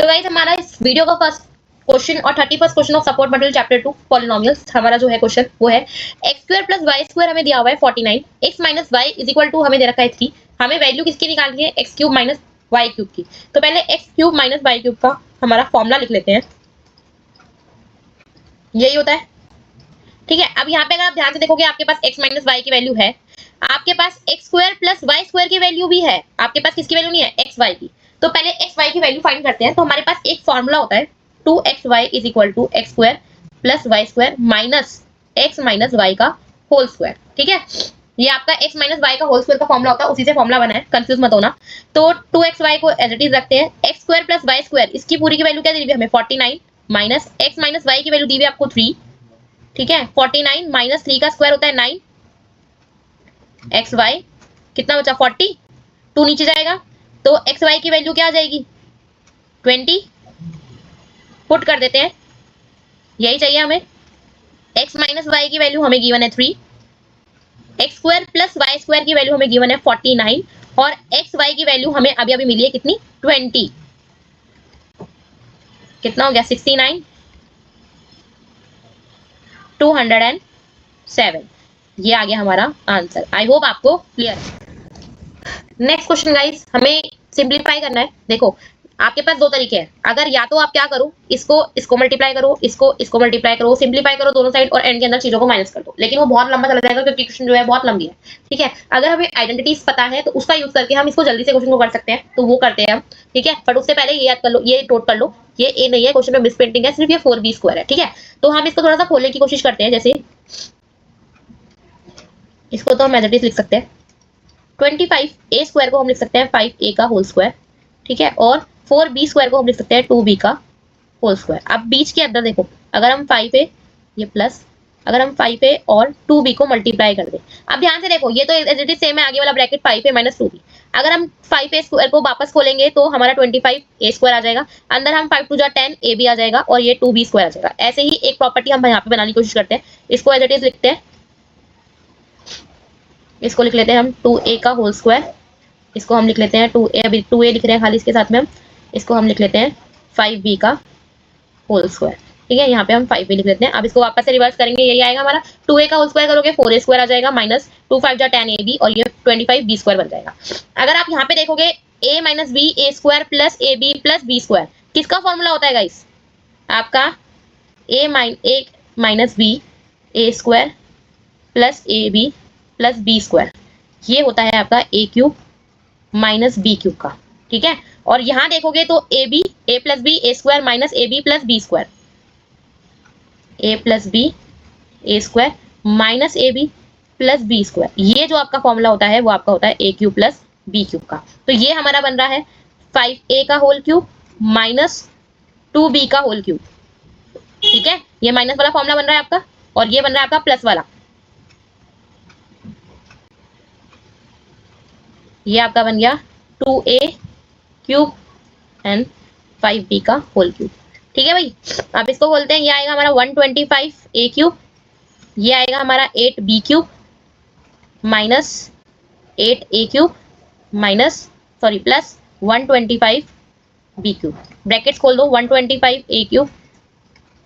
तो गाइस हमारा इस वीडियो का फर्स्ट क्वेश्चन और 31st question of support material chapter 2 polynomials हमारा जो है क्वेश्चन वो है x² + y² हमें दिया हुआ है 49, x - y = हमें दे रखा है 3। हमें वैल्यू किसकी निकालनी है, x³ - y³ की। तो पहले x³ - y³ का हमारा फॉर्मूला लिख लेते हैं, यही होता है, ठीक है। अब यहाँ पे अगर आप ध्यान से देखोगे आपके पास x - y की वैल्यू है, आपके पास x² + y² की वैल्यू भी है, आपके पास किसकी वैल्यू नहीं है, x y की। तो पहले x y की वैल्यू फाइंड करते हैं। तो हमारे पास एक फॉर्मूला होता है 2xy = x² + y² minus x - y का होल स्क्वायर, ठीक है। ये आपका x - y का होल स्क्वायर का फॉर्मूला होता है, उसी से फॉर्मूला बना है, कंफ्यूज मत होना। तो 2xy को एज इट इज रखते हैं, x² + y², इसकी पूरी की वैल्यू क्या दी हुई है हमें 49 माइनस x - y की वैल्यू दी हुई है आपको 3, ठीक है। 49 माइनस 3 का स्क्वायर होता है 9, xy कितना बचा 40, 2 नीचे जाएगा तो xy की वैल्यू क्या आ जाएगी 20, पुट कर देते हैं, यही चाहिए हमें। x - y की वैल्यू हमें गिवन है 3, x² + y² की वैल्यू हमें गिवन है 49 और xy की वैल्यू हमें अभी अभी मिली है कितनी 20, कितना हो गया 69, 207। ये आ गया हमारा आंसर। आई होप आपको क्लियर है। नेक्स्ट क्वेश्चन गाइस, हमें सिंपलीफाई करना है। देखो आपके पास दो तरीके हैं, अगर या तो आप क्या करो, इसको मल्टीप्लाई करो, इसको मल्टीप्लाई करो, सिंपलीफाई करो दोनों साइड और एंड के अंदर चीजों को माइनस कर दो, लेकिन वो बहुत लंबा चला जाएगा क्योंकि क्वेश्चन जो है बहुत लंबी है, ठीक है। अगर हमें आइडेंटिटीज पता है तो उसका यूज करके हम इसको जल्दी से क्वेश्चन को कर सकते हैं, तो वो करते हैं हम, ठीक है। बट उससे पहले ये याद कर लो, ये नोट कर लो, ये ए नहीं है, क्वेश्चन में मिस प्रिंटिंग है, सिर्फ ये 4b² है, ठीक है। तो हम इसको थोड़ा सा खोलने की कोशिश करते हैं, जैसे इसको तो हम एज इट इज लिख सकते हैं 25a² को हम लिख सकते हैं 5a का होल स्क्वायर, ठीक है। और 4b² को हम लिख सकते हैं 2b का होल स्क्वायर। अब बीच के अंदर देखो, अगर हम 5a ये प्लस, अगर हम 5a और 2b को मल्टीप्लाई कर दें, अब ध्यान से देखो, ये तो एज इट इज सेम है, आगे वाला ब्रैकेट 5a - 2b। अगर हम 5a² को वापस खोलेंगे तो हमारा 25a² आ जाएगा, अंदर हम 5 2 10 ab आ जाएगा और ये 2b² आ जाएगा। ऐसे ही एक प्रॉपर्टी हम यहाँ पे बनाने की कोशिश करते हैं, इसको एज इट इज लिखते हैं, इसको लिख लेते हैं हम 2a का होल स्क्वायर, इसको हम लिख लेते हैं 2a, अभी 2a लिख रहे हैं खाली, इसके साथ में हम इसको हम लिख लेते हैं 5b का होल स्क्वायर, ठीक है। यहाँ पे हम 5b लिख लेते हैं। अब इसको वापस से रिवर्स करेंगे, यही आएगा हमारा 2a का होल स्क्वायर करोगे 4a² आ जाएगा माइनस 2 5 10ab और ये 25b² बन जाएगा। अगर आप यहाँ पे देखोगे a - b a² + ab + b², किसका फॉर्मूला होता है गाइस, आपका a - b a² + ab + b², ये होता है आपका a³ - b³ का, ठीक है। और यहां देखोगे तो a + b a² - ab + b², a + b a² - ab + b², ये जो आपका फॉर्मूला होता है वो आपका होता है a³ + b³ का। तो ये हमारा बन रहा है 5a का होल क्यूब माइनस 2b का होल क्यूब, ठीक है। ये माइनस वाला फॉर्मूला बन रहा है आपका और ये बन रहा है आपका प्लस वाला, ये आपका बन गया 2a³ एंड 5b का होल क्यूब, ठीक है भाई। अब इसको बोलते हैं, ये आएगा हमारा 125a³, ये आएगा हमारा 8b³ minus 8a³ minus sorry plus 125b³, brackets खोल दो, 125a³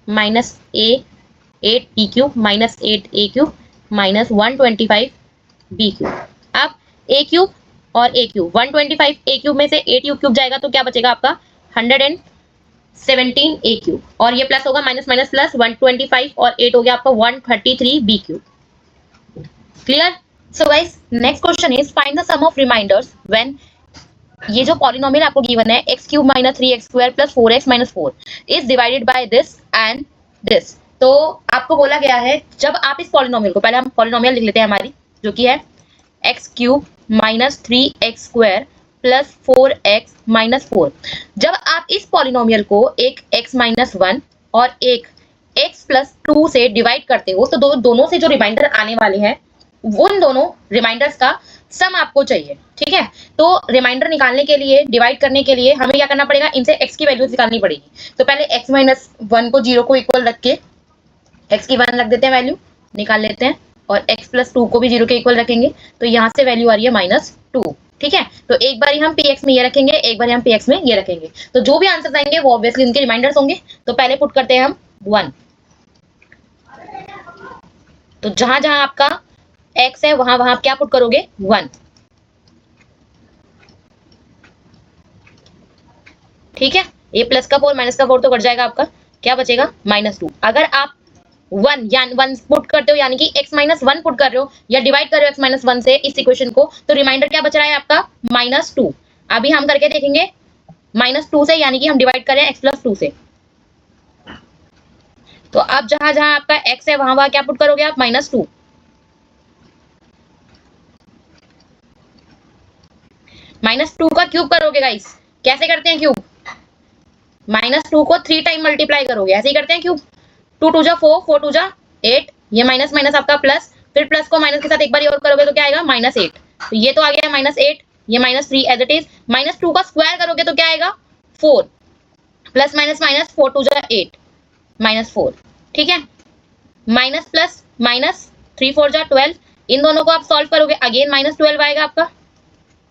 minus 8b³ minus 8a³ minus 125b³। अब a³ और a³ 125a³ में से 8 जाएगा तो क्या बचेगा आपका 117a³ और ये प्लस होगा माइनस माइनस प्लस 125 और 8 हो गया आपका 133b³। Clear. So guys next question is find the sum of remainders when, ये जो पॉलिनोमियल आपको गिवन है x³ - 3x² + 4x - 4 is divided by this and this. तो आपको बोला गया है जब आप इस पॉलिनोमियल को, पहले हम पॉलिनोमियल लिख लेते हैं हमारी, जो कि है x³ - 3x² + 4x - 4। जब आप इस पॉलिनोमियल को एक x - 1 और एक x + 2 से डिवाइड करते हो तो दोनों से जो रिमाइंडर आने वाले हैं उन दोनों रिमाइंडर्स का सम आपको चाहिए, ठीक है। तो रिमाइंडर निकालने के लिए, डिवाइड करने के लिए हमें क्या करना पड़ेगा, इनसे x की वैल्यूज निकालनी पड़ेगी। तो पहले x - 1 को 0 को इक्वल रख के x की 1 रख देते हैं, वैल्यू निकाल लेते हैं, और x + 2 को भी 0 के इक्वल रखेंगे तो यहाँ से वैल्यू आ रही है -2, ठीक है, तो एक बार हम px में ये रखेंगे, एक बार हम px में ये रखेंगे, तो जो भी आंसर आएंगे वो ऑब्वियसली उनके रिमाइंडर्स होंगे। तो पहले पुट करते हैं हम 1, तो जहां जहां आपका x है वहां वहां आप क्या पुट करोगे 1, ठीक है। a प्लस का 4 माइनस का 4 तो कट जाएगा, आपका क्या बचेगा -2। अगर आप 1 यानी 1 पुट करते हो यानी कि x माइनस 1 पुट कर रहे हो या डिवाइड कर रहे हो x माइनस 1 से इस इक्वेशन को, तो रिमाइंडर क्या बच रहा है आपका -2। अभी हम करके देखेंगे -2 से, यानी कि हम डिवाइड कर रहे हैं x प्लस 2 से। तो अब जहां जहां आपका x है वहां वहां क्या पुट करोगे आप -2। -2 का क्यूब करोगे गाइस, कैसे करते हैं क्यूब, -2 को 3 टाइम मल्टीप्लाई करोगे, ऐसे ही करते हैं क्यूब। 2 टू जा 4, 4 टू जा 8, ये माइनस माइनस आपका प्लस, फिर प्लस को माइनस के साथ एक बार और करोगे तो क्या आएगा -8, तो ये तो आ गया -8, ये -3 एज इट इज। -2 का स्क्वायर करोगे तो क्या आएगा 4, प्लस माइनस माइनस 4 टू जा 8, -4, ठीक है। माइनस प्लस माइनस 3 4 जा 12, इन दोनों को आप सॉल्व करोगे अगेन -12 आएगा आपका,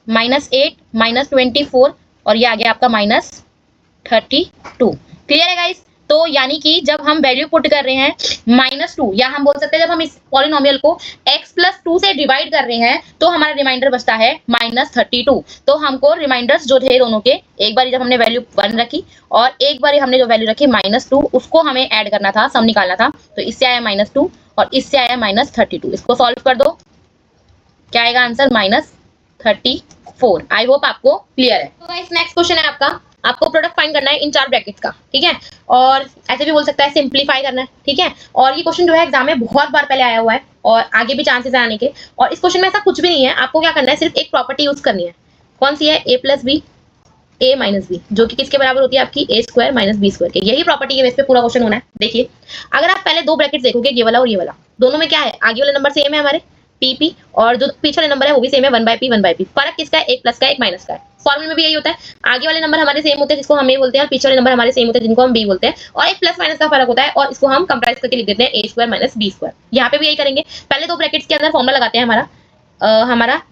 -8 -24 और ये आ गया आपका -32। क्लियर है गाइस। तो यानी कि जब हम वैल्यू पुट कर रहे हैं -2, या हम बोल सकते हैं जब हम इस पॉलिनोमियल को x प्लस 2 से डिवाइड कर रहे हैं तो हमारा रिमाइंडर बचता है -32। तो हमको रिमाइंडर्स जो थे दोनों के, एक बार जब हमने वैल्यू 1 रखी और एक बार हमने जो वैल्यू रखी -2, उसको हमें ऐड करना था, सम निकालना था। तो इससे आया -2 और इससे आया -32। इसको सॉल्व कर दो, क्या आएगा आंसर -34। आई होप आपको क्लियर है। तो गाइस नेक्स्ट क्वेश्चन है आपको प्रोडक्ट फाइंड करना है इन 4 ब्रैकेट्स का, ठीक है। और ऐसे भी बोल सकता है सिंप्लीफाई करना है, ठीक है। और ये क्वेश्चन जो है एग्जाम में बहुत बार पहले आया हुआ है और आगे भी चांसेस है आने के। और इस क्वेश्चन में ऐसा कुछ भी नहीं है, आपको क्या करना है, सिर्फ एक प्रॉपर्टी यूज करनी है। कौन सी है, a plus B a minus B, जो कि किसके बराबर होती है आपकी a square minus B square के। यही प्रॉपर्टी के बेस पे पूरा क्वेश्चन होना है। देखिए, अगर आप पहले 2 ब्रैकेट देखोगे, ये वाला और ये वाला, दोनों में क्या है, आगे वाले नंबर सेम है हमारे p और जो पीछे वाले नंबर है वो भी सेम है 1/p। फर्क किसका है, एक प्लस का एक माइनस का है। फॉर्मूले में भी यही होता है, आगे वाले नंबर हमारे सेम होते हैं जिसको हम a बोलते हैं, और पीछे वाले नंबर हमारे सेम होते हैं जिनको हम b बोलते हैं, और एक प्लस माइनस का फर्क होता है और इसको हम कंप्राइज करके लिख देते हैं a square minus B square. यहाँ पे भी यही करेंगे, पहले 2 ब्रैकेट्स के अंदर फॉर्मूला लगाते हैं हमारा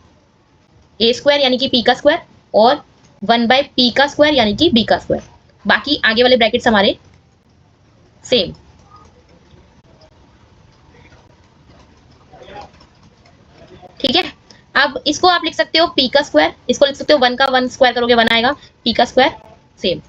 a स्क्वायर यानी कि p का स्क्वायर और 1/p का स्क्वायर यानी कि b का स्क्वायर। बाकी आगे वाले ब्रैकेट्स हमारे सेम। ठीक है, अब इसको आप लिख सकते हो p का स्क्वायर, इसको लिख सकते हो 1 का 1 स्क्वायर करोगे 1 आएगा, p का स्क्वायर सेम।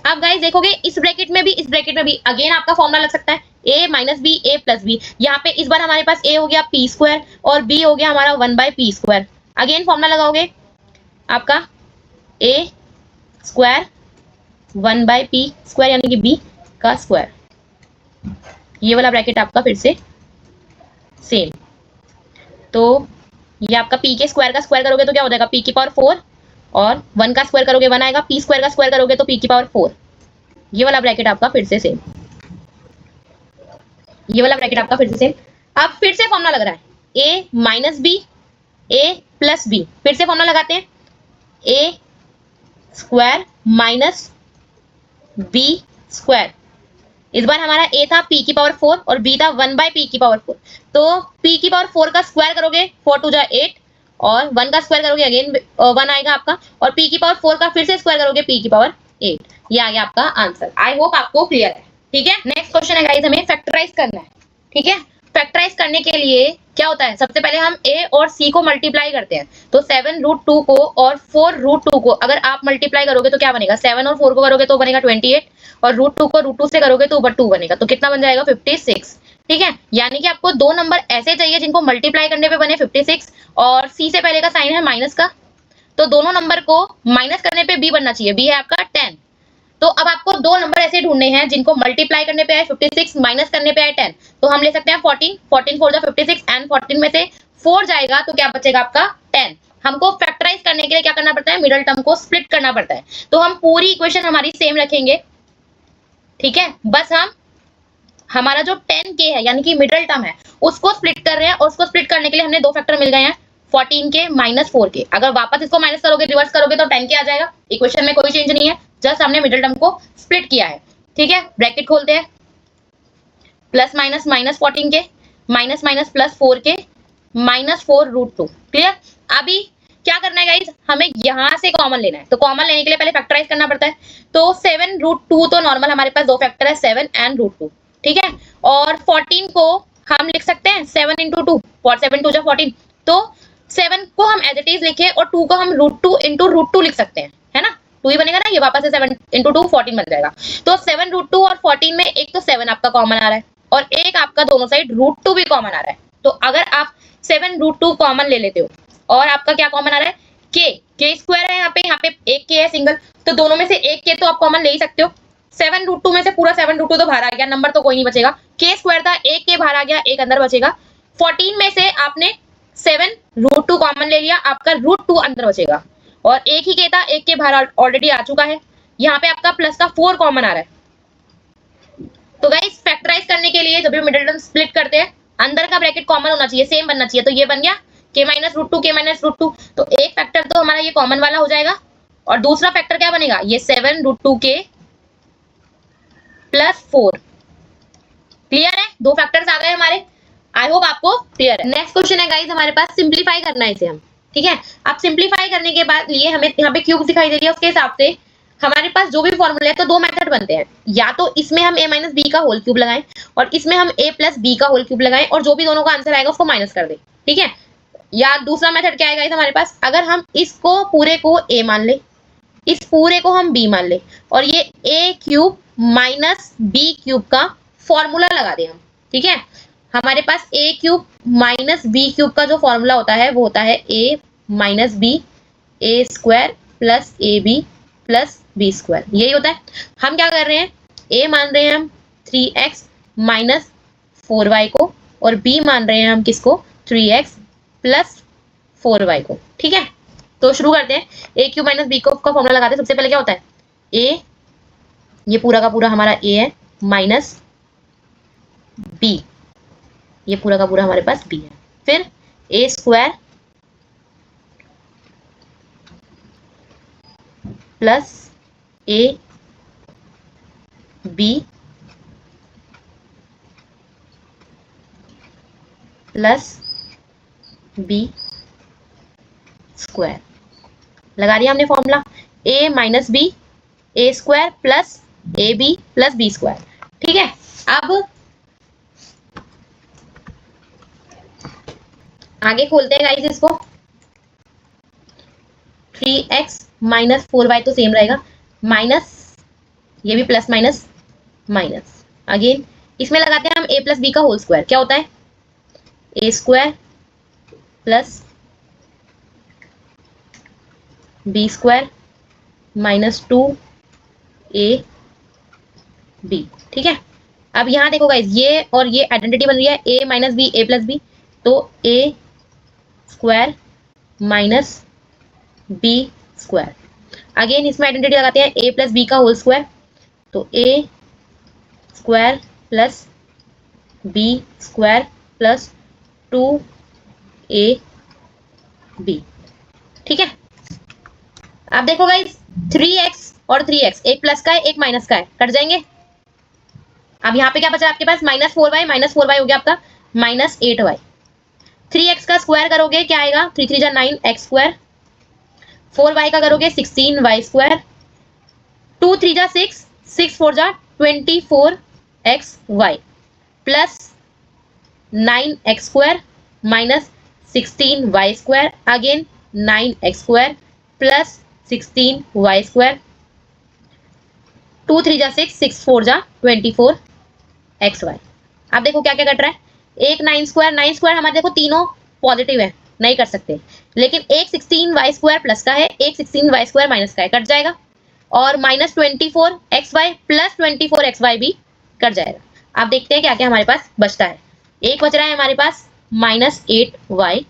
अब गाइस देखोगे इस ब्रैकेट में भी इस ब्रैकेट में भी अगेन आपका फॉर्मूला लग सकता है a minus B a plus B. यहाँ पे इस बार हमारे पास a हो गया p स्क्वायर और b हो गया हमारा 1/p स्क्वायर। अगेन फॉर्मूला लगाओगे आपका a स्क्वायर 1/p स्क्वायर यानी कि b का स्क्वायर। ये वाला ब्रैकेट आपका फिर से सेम। तो ये आपका p के स्क्वायर का स्क्वायर करोगे तो क्या हो जाएगा, p की पावर 4 और 1 का स्क्वायर करोगे 1 आएगा, p स्क्वायर का स्क्वायर करोगे तो p की पावर 4। ये वाला ब्रैकेट आपका फिर से सेम, ये वाला ब्रैकेट आपका फिर से सेम। अब फिर से फॉर्मूला लग रहा है a minus B a plus B. फिर से फॉर्मूला लगाते हैं a square minus b square. इस बार हमारा a था p की पावर 4 और b था 1/p की पावर 4। तो p की पावर 4 का स्क्वायर करोगे 4 टू जा 8 और 1 का स्क्वायर करोगे अगेन 1 आएगा आपका, और p की पावर 4 का फिर से स्क्वायर करोगे p की पावर 8। ये आ गया आपका आंसर। आई होप आपको क्लियर है। ठीक है, नेक्स्ट क्वेश्चन है गाइस, हमें फैक्टराइज करना है। ठीक है, फैक्टराइज करने के लिए क्या होता है, सबसे पहले हम a और c को मल्टीप्लाई करते हैं। तो 7√2 को और 4√2 को अगर आप मल्टीप्लाई करोगे तो क्या बनेगा, 7 और 4 को करोगे तो बनेगा 28 और √2 को √2 से करोगे तो ऊपर 2 बनेगा, तो कितना बन जाएगा 56। ठीक है, यानी कि आपको 2 नंबर ऐसे चाहिए जिनको मल्टीप्लाई करने पे बने 56 और c से पहले का साइन है माइनस का, तो दोनों नंबर को माइनस करने पे b बनना चाहिए। b है आपका 10। तो अब आपको 2 नंबर ऐसे ढूंढने हैं जिनको मल्टीप्लाई करने पे आए 56, माइनस करने पे आए 10। तो हम ले सकते हैं 14, 14 4 जा 56 एंड 14 में से 4 जाएगा तो क्या बचेगा आपका 10। हमको फैक्टराइज करने के लिए क्या करना पड़ता है, मिडिल टर्म को स्प्लिट करना पड़ता है। तो हम पूरी इक्वेशन हमारी सेम रखेंगे, ठीक है, बस हम हमारा जो 10k है यानी कि मिडिल टर्म है उसको स्प्लिट कर रहे हैं, और उसको स्प्लिट करने के लिए हमने 2 फैक्टर मिल गए हैं, 14k माइनस 4k। अगर वापस इसको माइनस करोगे, रिवर्स करोगे तो 10k आ जाएगा। इक्वेशन में कोई चेंज नहीं है, जस्ट हमने मिडिल टर्म को स्प्लिट किया है। ठीक है, ब्रैकेट खोलते हैं, प्लस माइनस माइनस 14 के माइनस माइनस प्लस 4 के -4√2। क्लियर। अभी क्या करना है गाइज, हमें यहां से कॉमन लेना है। तो कॉमन लेने के लिए पहले फैक्टराइज करना पड़ता है। तो 7√2 तो नॉर्मल हमारे पास दो फैक्टर है 7 एंड √2। ठीक है। और 14 को हम लिख सकते हैं 7 इंटू 2, 7 2 14। तो 7 को हम एज इट इज लिखे और 2 को हम √2 इंटू √2 लिख सकते हैं, है ना। 2 ही बनेगा ना, ये वापस से 7 इंटू 2 14 बन जाएगा। तो 7√2 और 14 में एक तो 7 आपका कॉमन आ रहा है और एक आपका दोनों साइड √2 भी कॉमन आ रहा है। तो अगर आप 7√2 कॉमन ले लेते हो और आपका क्या कॉमन आ रहा है, के स्क्वायर है, यहाँ पे एक के है सिंगल, तो दोनों में से एक के तो आप कॉमन ले ही सकते हो। 7√2 में से पूरा 7√2 तो बाहर आ गया, नंबर तो कोई नहीं बचेगा। के स्क्वायर था, एक के बाहर आ गया, एक अंदर बचेगा। 14 में से आपने 7√2 कॉमन ले लिया, आपका √2 अंदर बचेगा। और एक ही के था, एक के बाहर ऑलरेडी आ चुका है। यहाँ पे आपका प्लस का 4 कॉमन आ रहा है। तो गाइस फैक्टराइज करने के लिए जब भी मिडिल टर्म स्प्लिट करते हैं, अंदर का ब्रैकेट कॉमन होना चाहिए, सेम बनना चाहिए। तो ये बन गया के -√2 के -√2। तो एक फैक्टर तो हमारा ये कॉमन वाला हो जाएगा और दूसरा फैक्टर क्या बनेगा, ये 7√2 के +4। क्लियर है, दो फैक्टर्स आ गए हमारे। आई होप आपको क्लियर है। नेक्स्ट क्वेश्चन है गाइस हमारे पास, सिंप्लीफाई करना है इसे हम। ठीक है। अब सिंप्लीफाई करने के बाद लिए हमें यहाँ पे क्यूब दिखाई दे रही है, उसके हिसाब से हमारे पास जो भी फॉर्मूला है तो दो मेथड बनते हैं। या तो इसमें हम a - b का होल क्यूब लगाएं और इसमें हम a + b का होल क्यूब लगाएं और जो भी दोनों का आंसर आएगा उसको माइनस कर दें। ठीक है। या दूसरा मेथड क्या आएगा इस हमारे पास, अगर हम इसको पूरे को a मान ले, इस पूरे को हम b मान ले और ये a³ - b³ का फॉर्मूला लगा दें हम। ठीक है। हमारे पास a³ - b³ का जो फॉर्मूला होता है वो होता है a - b a² + ab + b², यही होता है। हम क्या कर रहे हैं, a मान रहे हैं हम 3x - 4y को और b मान रहे हैं हम किसको, 3x + 4y को। ठीक है। तो शुरू करते हैं। a³ - b³ का फॉर्मूला लगाते हैं। सबसे पहले क्या होता है, a, ये पूरा का पूरा हमारा a है, माइनस b, ये पूरा का पूरा हमारे पास b है। फिर a² + a b + b² लगा दिया हमने formula. a - b a² + ab + b²। ठीक है। अब आगे खोलते हैं गाइस इसको। 3x - 4y तो सेम रहेगा, माइनस ये भी प्लस माइनस माइनस। अगेन इसमें लगाते हैं हम a + b का होल स्क्वायर। क्या होता है, a² + b² -2ab। ठीक है। अब यहाँ देखो गाइस, ये और ये आइडेंटिटी बन रही है, a - b a + b, तो a² - b²। अगेन इसमें आइडेंटिटी लगाते हैं a + b का होल स्क्वायर, तो a² + b² + 2ab। ठीक है। अब देखो गाइस 3x और 3x, एक प्लस का है एक माइनस का है, कट जाएंगे। अब यहाँ पे क्या बचा आपके पास, -4y हो गया आपका -8y। 3x का स्क्वायर करोगे क्या आएगा, 3 3 जा 9 x²। 4y का करोगे 16y²। 2 3 जा 6, 6 4 जा 24xy plus 9x² -16y²। Again 9x² plus 16y²। 2 3 जा 6, 6 4 जा 24xy। अब देखो क्या क्या कट रहा है, एक 9² हमारे देखो तीनों पॉजिटिव है, नहीं कर सकते, लेकिन एक 16y² प्लस का है, एक 16y² माइनस का है, कट जाएगा। और -24xy प्लस 24xy भी कट जाएगा। अब देखते हैं क्या क्या हमारे पास बचता है। एक बच रहा है हमारे पास -8y,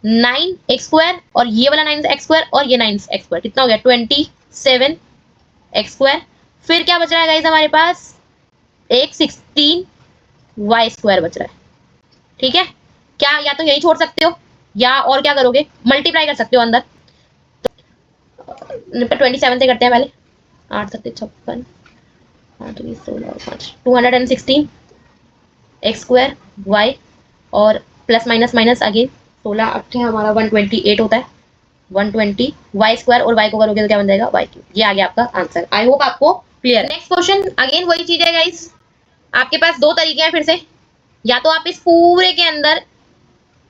9x² और ये वाला 9x² और ये 9x², कितना हो गया 27x²। फिर क्या बच रहा है गाइस हमारे पास, एक 16y² बच रहा है। ठीक है। क्या या तो यही छोड़ सकते हो या और क्या करोगे, मल्टीप्लाई कर सकते हो अंदर। 27 से करते हैं पहले, 8 7 56 8 16 5 216 एक्स स्क्वायर वाई और प्लस माइनस माइनस अगेन 16 8 हमारा 128 होता है 120 वाई स्क्वायर और वाई को करोगे तो क्या बन जाएगा वाई क्यूब। ये आ गया आपका आंसर। आई होप आपको क्लियर है। नेक्स्ट क्वेश्चन अगेन वही चीज है गाइस, आपके पास दो तरीके हैं फिर से, या तो आप इस पूरे के अंदर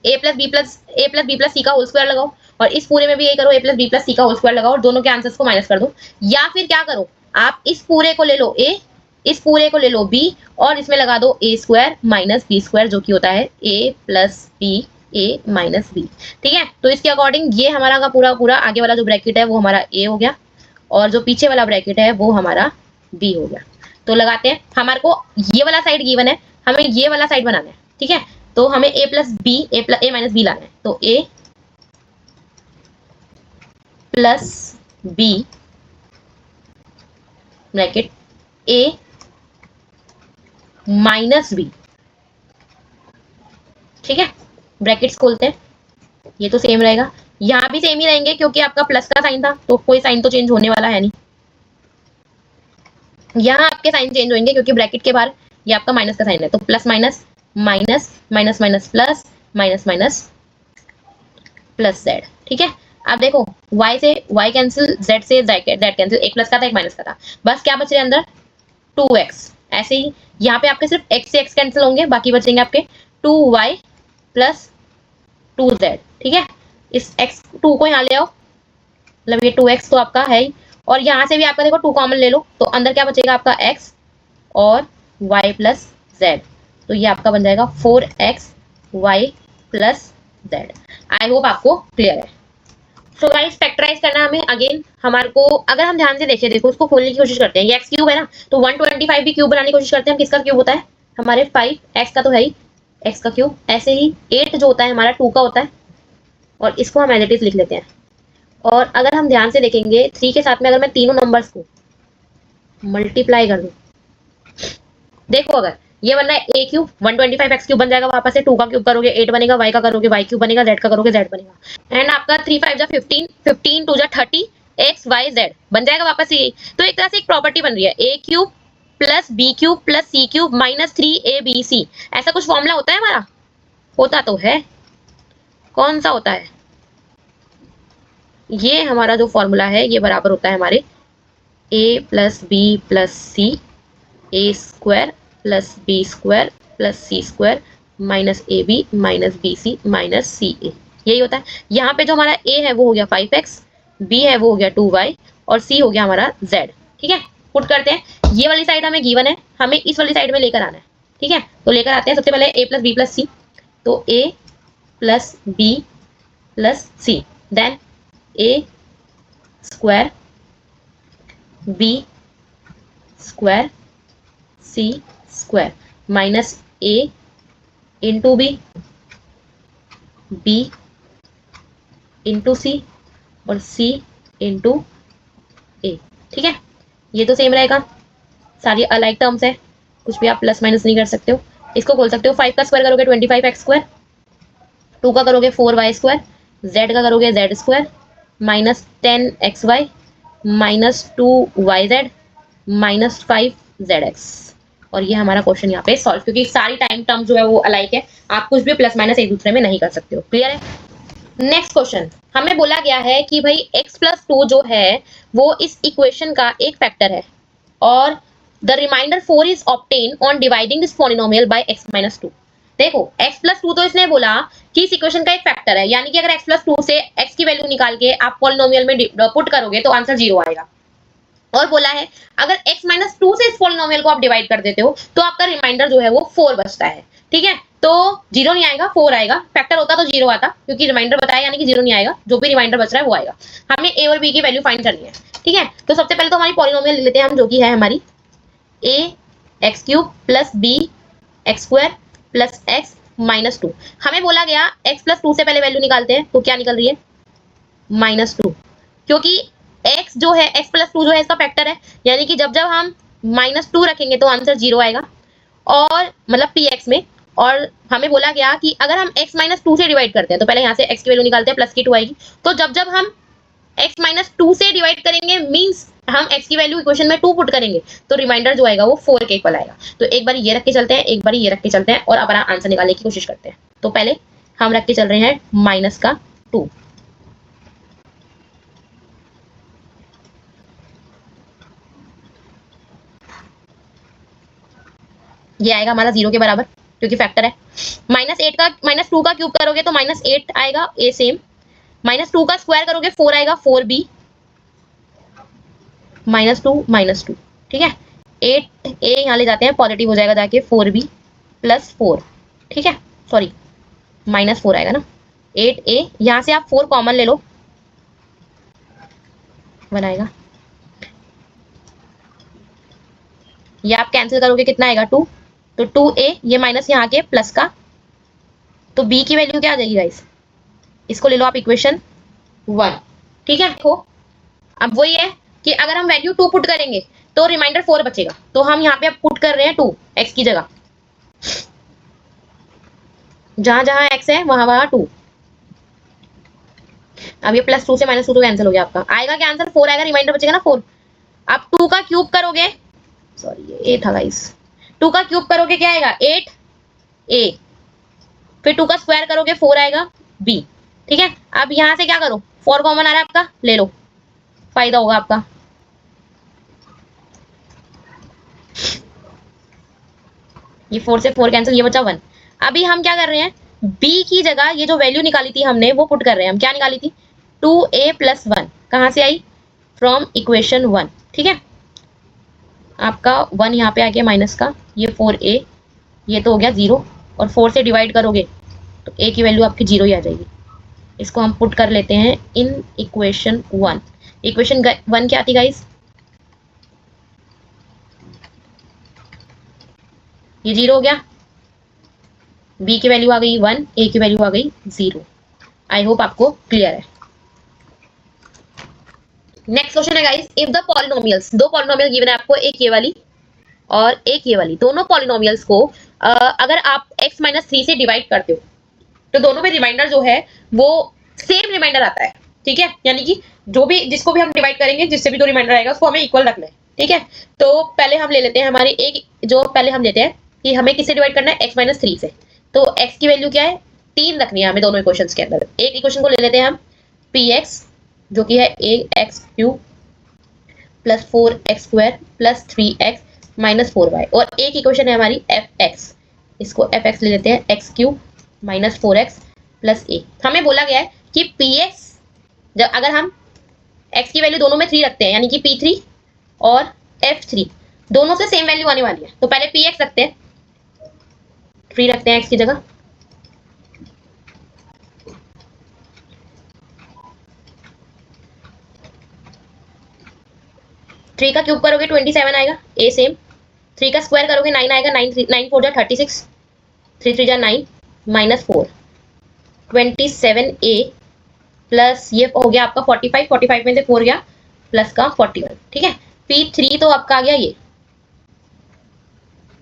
a प्लस बी प्लस सी का होल स्क्वायर लगाओ और इस पूरे में भी यही करो a प्लस बी प्लस सी का होल स्क्वायर लगाओ और दोनों के आंसर्स को माइनस कर दो, या फिर क्या करो आप इस पूरे को ले लो a, इस पूरे को ले लो b और इसमें लगा दो a square minus B square जो कि होता है a plus B a minus B. ठीक है, तो इसके अकॉर्डिंग ये हमारा का पूरा पूरा आगे वाला जो ब्रैकेट है वो हमारा a हो गया और जो पीछे वाला ब्रैकेट है वो हमारा b हो गया। तो लगाते हैं, हमारे को ये वाला साइड गिवन है, हमें ये वाला साइड बनाना है। ठीक है, तो हमें a plus B A minus B लाना है, तो a plus B bracket a minus B. ठीक है, ब्रैकेट्स खोलते हैं, ये तो सेम रहेगा, यहां भी सेम ही रहेंगे क्योंकि आपका प्लस का साइन था तो कोई साइन तो चेंज होने वाला है नहीं, यहाँ आपके साइन चेंज होंगे क्योंकि ब्रैकेट के बाहर ये आपका माइनस का साइन है, तो plus minus minus minus minus plus minus minus plus Z. ठीक है, अब देखो y से y कैंसिल, z से z कैंसिल, एक प्लस का था एक माइनस का था, बस क्या बच रहे अंदर 2x। ऐसे ही यहाँ पे आपके सिर्फ x से x कैंसिल होंगे, बाकी बचेंगे आपके 2y प्लस 2z। ठीक है, इस x 2 को यहाँ ले आओ, मतलब ये 2x तो आपका है ही, और यहाँ से भी आपका देखो 2 कॉमन ले लो तो अंदर क्या बचेगा आपका x और y प्लस z, तो ये आपका बन जाएगा 4x y plus z। I hope आपको क्लियर है। सो गाइस फैक्टराइज करना हमें अगेन, हमारे को अगर हम ध्यान से देखें, देखो उसको खोलने की कोशिश करते हैं, ये x क्यूब है ना, तो 125 भी क्यूब बनाने की कोशिश करते हैं, हम किसका क्यूब होता है हमारे 5, x का तो है ही, x का क्यूब। ऐसे ही 8 जो होता है हमारा 2 का होता है और इसको हम एज इट इज लिख लेते हैं। और अगर हम ध्यान से देखेंगे 3 के साथ में अगर मैं तीनों नंबर्स को मल्टीप्लाई कर दूं, देखो अगर ये बनना है a क्यूब 125 x क्यूब बन जाएगा, वापस से 2 का क्यूब करोगे 8 बनेगा, y का करोगे y क्यूब बनेगा, z का करोगे z बनेगा, एंड आपका 3 5 जा 15 15 2 जा 30 x y z बन जाएगा वापस से यही। तो एक तरह से एक प्रॉपर्टी बन रही है a cube plus b cube plus c cube minus 3abc, ऐसा कुछ फॉर्मूला होता है हमारा, होता तो है, कौन सा होता है, ये हमारा जो फॉर्मूला है ये बराबर होता है हमारे a plus b plus c a square plus b square plus c square minus a b minus b c minus c a, यही होता है। यहाँ पे जो हमारा a है वो हो गया 5x, b है वो हो गया 2y और c हो गया हमारा z। ठीक है, पुट करते हैं, ये वाली साइड हमें गिवन है, हमें इस वाली साइड में लेकर आना है। ठीक है, तो लेकर आते हैं, सबसे पहले a plus b plus c, तो a plus b plus c, then a square b square c square minus a into b into c और c इंटू a। ठीक है, ये तो सेम रहेगा, सारी अलाइक टर्म्स है, कुछ भी आप प्लस माइनस नहीं कर सकते हो। इसको खोल सकते हो, 5 का स्क्वायर करोगे 25x स्क्वायर, 2 का करोगे 4y स्क्वायर, z का करोगे z square minus 10xy minus 2yz minus 5zx, और ये हमारा क्वेश्चन यहाँ पे सॉल्व, क्योंकि सारी टाइम टर्म जो है वो अलाइक है, आप कुछ भी प्लस माइनस एक दूसरे में नहीं कर सकते हो। क्लियर है। नेक्स्ट क्वेश्चन, हमें बोला गया है कि भाई x प्लस 2 जो है वो इस इक्वेशन का एक फैक्टर है और the remainder 4 is obtain on dividing this polynomial by x minus 2। देखो x प्लस 2 तो इसने बोला कि इस इक्वेशन का एक फैक्टर है, यानी कि अगर x प्लस 2 से x की वैल्यू निकाल के आप पॉलिनोमियल में पुट करोगे तो आंसर 0 आएगा। और बोला है अगर x माइनस 2 से इस पॉलिनोमियल को आप डिवाइड कर देते हो तो आपका रिमाइंडर जो है वो 4 बचता है। ठीक है, तो 0 नहीं आएगा, 4 आएगा, फैक्टर होता तो 0 आता, क्योंकि रिमाइंडर बताया यानी कि 0 नहीं आएगा, जो भी रिमाइंडर बच रहा है वो आएगा। हमें a और b की वैल्यू फाइंड करनी है। ठीक है, तो सबसे पहले तो हमारी पॉलिनोमियल ले लेते हैं हम, जो कि है हमारी a x cube plus b x square plus x minus 2। हमें बोला गया x प्लस 2 से पहले वैल्यू निकालते हैं, तो क्या निकल रही है माइनस 2, क्योंकि x जो है x प्लस 2 जो है इसका फैक्टर है, यानी कि जब जब हम माइनस 2 रखेंगे तो आंसर 0 आएगा, और मतलब px में। और हमें बोला गया कि अगर हम x माइनस 2 से डिवाइड करते हैं, तो पहले यहाँ से x की वैल्यू निकालते हैं, प्लस की 2 आएगी, तो जब जब हम x माइनस 2 से डिवाइड करेंगे मीन्स हम x की वैल्यू इक्वेशन में 2 पुट करेंगे तो रिमाइंडर जो आएगा वो 4 के इक्वल आएगा। तो एक बार ये रख के चलते हैं, एक बार ये रख के चलते हैं और अपना आंसर निकालने की कोशिश करते हैं। तो पहले हम रख के चल रहे हैं माइनस का 2, ये आएगा हमारा 0 के बराबर क्योंकि फैक्टर है। -8 का -2 का क्यूब करोगे तो -8 आएगा, ए सेम। -2 का स्क्वायर करोगे 4 आएगा, 4b -2 ठीक है। 8a यहाँ ले जाते हैं, पॉजिटिव हो जाएगा जाके 4b + 4, ठीक है। सॉरी -4 आएगा ना, 8a यहाँ से आप 4 कॉमन ले लो, बनाएगा ये आप कैंसिल करोगे कितना आएगा 2, तो 2a ये माइनस यहाँ के प्लस का, तो b की वैल्यू क्या आ जाएगी गाइस, इसको ले लो आप इक्वेशन 1, ठीक है। देखो अब वही है कि अगर हम वैल्यू 2 पुट करेंगे तो रिमाइंडर 4 बचेगा, तो हम यहाँ पे अब पुट कर रहे हैं 2 x की जगह, जहां जहां x है वहां वहां 2। अब ये +2 से -2 तो कैंसिल हो गया, आपका आएगा क्या आंसर 4 आएगा, रिमाइंडर बचेगा ना 4। अब 2 का क्यूब करोगे, सॉरी ये a था गाइस, 2 का क्यूब करोगे क्या आएगा 8a, फिर 2 का स्क्वायर करोगे 4 आएगा b, ठीक है। अब यहां से क्या करो, 4 कॉमन आ रहा है आपका, ले लो, फायदा होगा आपका। ये 4 से 4 कैंसिल, ये बचा 1। अभी हम क्या कर रहे हैं, b की जगह ये जो वैल्यू निकाली थी हमने वो पुट कर रहे हैं। हम क्या निकाली थी 2a + 1, कहां से आई, फ्रॉम इक्वेशन 1, ठीक है। आपका 1 यहाँ पे आ गया माइनस का, ये 4a, ये तो हो गया 0, और 4 से डिवाइड करोगे तो a की वैल्यू आपकी 0 ही आ जाएगी। इसको हम पुट कर लेते हैं इन इक्वेशन 1। इक्वेशन 1 क्या थी गाइस, ये 0 हो गया, b की वैल्यू आ गई 1, a की वैल्यू आ गई 0। आई होप आपको क्लियर है। नेक्स्ट क्वेश्चन है गाइस, इफ द पॉलिनोमियल्स, दो पॉलिनोमियल गिवन है आपको, एक ये वाली और एक ये वाली, दोनों पॉलिनोमियल्स को अगर आप x - 3 से डिवाइड करते हो तो दोनों में रिमाइंडर जो है वो सेम रिमाइंडर आता है, ठीक है। यानी कि जो भी जिसको भी हम डिवाइड करेंगे, जिससे भी जो रिमाइंडर आएगा उसको हमें इक्वल रखना है, ठीक है। तो पहले हम ले लेते हैं हमारी एक, जो पहले हम लेते हैं कि हमें किससे डिवाइड करना है, x - 3 से। तो x की वैल्यू क्या है 3 रखनी है हमें दोनों इक्वेशंस के अंदर। एक इक्वेशन को ले लेते हैं हम px, जो कि है ax³ + 4x² + 3x - 4y, और एक इक्वेशन है हमारी fx, इसको fx ले लेते हैं x³ - 4x + a। हमें बोला गया है कि px, जब अगर हम x की वैल्यू दोनों में 3 रखते हैं, यानी कि p3 और f3 दोनों से सेम वैल्यू आने वाली है, तो पहले px रखते हैं, 3 रखते हैं x की जगह, थ्री का क्यूब करोगे 27 आएगा, ए सेम। 3 का स्क्वायर करोगे 9 आएगा, 9 4 जा 36, 3 3 जा 9 -4, 27a प्लस ये हो गया आपका 45, 45 में से 4 गया प्लस का 41, ठीक है। p3 तो आपका आ गया ये।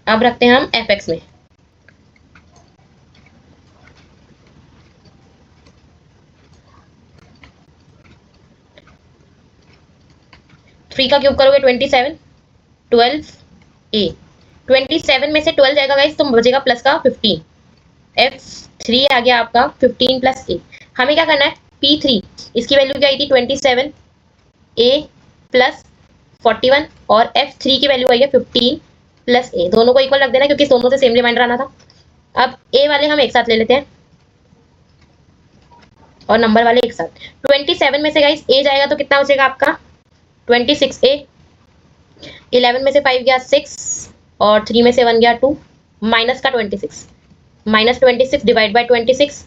अब रखते हैं हम fx में, थ्री का क्यूब करोगे 27, 12a, 27 में से 12 जाएगा गाइस तो बचेगा प्लस का 15, f3 आ गया आपका 15 + a। हमें क्या करना है p3, इसकी वैल्यू क्या आई थी 27, a + 41, और f3 की वैल्यू आई है 15 + a। दोनों को इक्वल रख देना क्योंकि दोनों से सेम रिमाइंडर आना था। अब a वाले हम एक साथ ले लेते हैं और नंबर वाले एक साथ। 27 में से गाइस a जाएगा तो कितना बचेगा आपका 26a, 11 में से 5 गया 6, और 3 में से 1 गया 2, माइनस का 26, -26 डिवाइड बाय 26,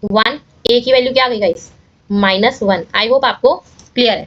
1, a की वैल्यू क्या आ गई गाइस -1। आई होप आपको क्लियर है।